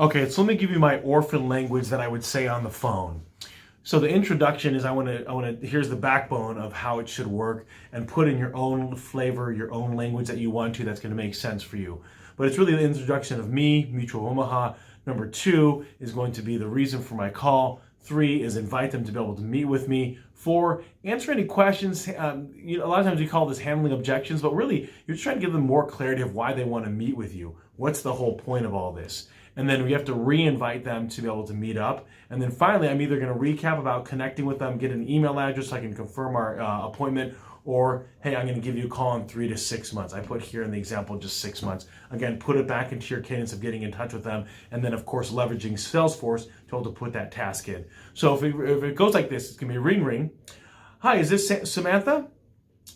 Okay, so let me give you my orphan language that I would say on the phone. So the introduction is here's the backbone of how it should work, and put in your own flavor, your own language that you want to, that's going to make sense for you. But it's really the introduction of me, Mutual Omaha. Number 2 is going to be the reason for my call. 3 is invite them to be able to meet with me. 4, answer any questions. A lot of times we call this handling objections, but really you're just trying to give them more clarity of why they want to meet with you. What's the whole point of all this? And then we have to re-invite them to be able to meet up. And then finally, I'm either going to recap about connecting with them, get an email address so I can confirm our appointment, or, hey, I'm going to give you a call in 3 to 6 months. I put here in the example just 6 months. Again, put it back into your cadence of getting in touch with them. And then, of course, leveraging Salesforce to be able to put that task in. So if it goes like this, it's going to be ring, ring. Hi, is this Samantha?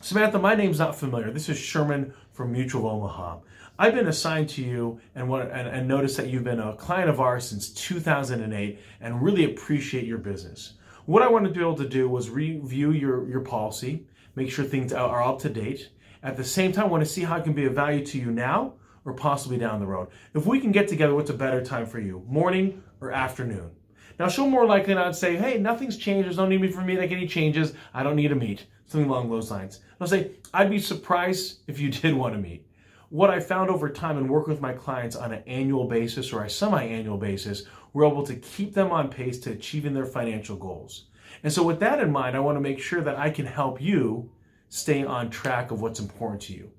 Samantha, my name's not familiar. This is Sherman from Mutual Omaha. I've been assigned to you and noticed that you've been a client of ours since 2008 and really appreciate your business. What I wanted to be able to do was review your policy, make sure things are up to date. At the same time, I want to see how it can be of value to you now or possibly down the road. If we can get together, what's a better time for you, morning or afternoon? Now, she'll more likely not say, hey, nothing's changed. There's no need for me to make any changes. I don't need to meet. Something along those lines. I'll say, I'd be surprised if you did want to meet. What I found over time and working with my clients on an annual basis or a semi-annual basis, we're able to keep them on pace to achieving their financial goals. And so with that in mind, I want to make sure that I can help you stay on track of what's important to you.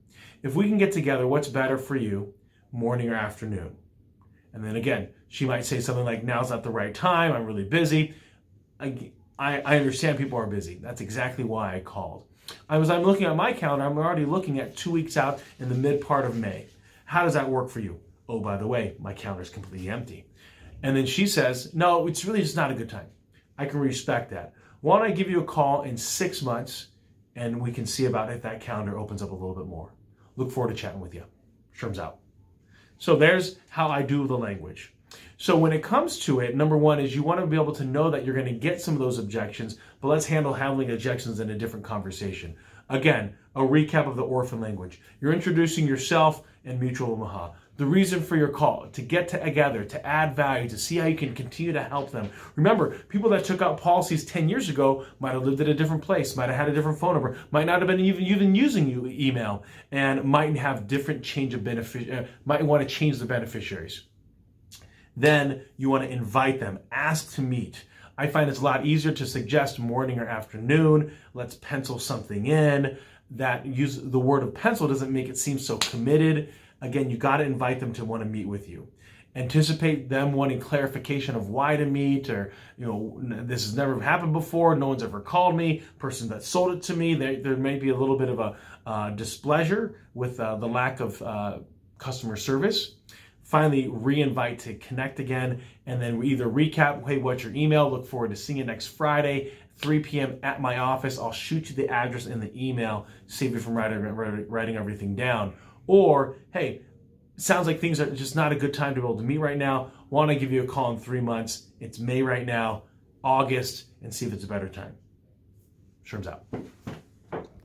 If we can get together, what's better for you, morning or afternoon? And then again, she might say something like, now's not the right time, I'm really busy. I understand people are busy. That's exactly why I called. I'm looking at my calendar, I'm already looking at 2 weeks out in the mid part of May. How does that work for you? Oh, by the way, my calendar is completely empty. And then she says, no, it's really just not a good time. I can respect that. Why don't I give you a call in 6 months and we can see about if that calendar opens up a little bit more. Look forward to chatting with you. Sherm's out. So there's how I do the language. So when it comes to it, number 1 is you want to be able to know that you're going to get some of those objections, but let's handling objections in a different conversation. Again, a recap of the orphan language. You're introducing yourself and Mutual Omaha. The reason for your call, to get together, to add value, to see how you can continue to help them. Remember, people that took out policies 10 years ago might have lived at a different place, might have had a different phone number, might not have been even using email, and might have different change of might want to change the beneficiaries. Then you want to invite them, ask to meet. I find it's a lot easier to suggest morning or afternoon. Let's pencil something in. That use the word of pencil doesn't make it seem so committed. Again, you got to invite them to want to meet with you. Anticipate them wanting clarification of why to meet, or this has never happened before. No one's ever called me. Person that sold it to me, there may be a little bit of a displeasure with the lack of customer service. Finally, re-invite to connect again, and then we either recap, hey, what's your email? Look forward to seeing you next Friday, 3 p.m. at my office. I'll shoot you the address in the email, save you from writing everything down. Or, hey, sounds like things are just not a good time to be able to meet right now. Why don't I give you a call in 3 months? It's May right now, August, and see if it's a better time. Sherm's out.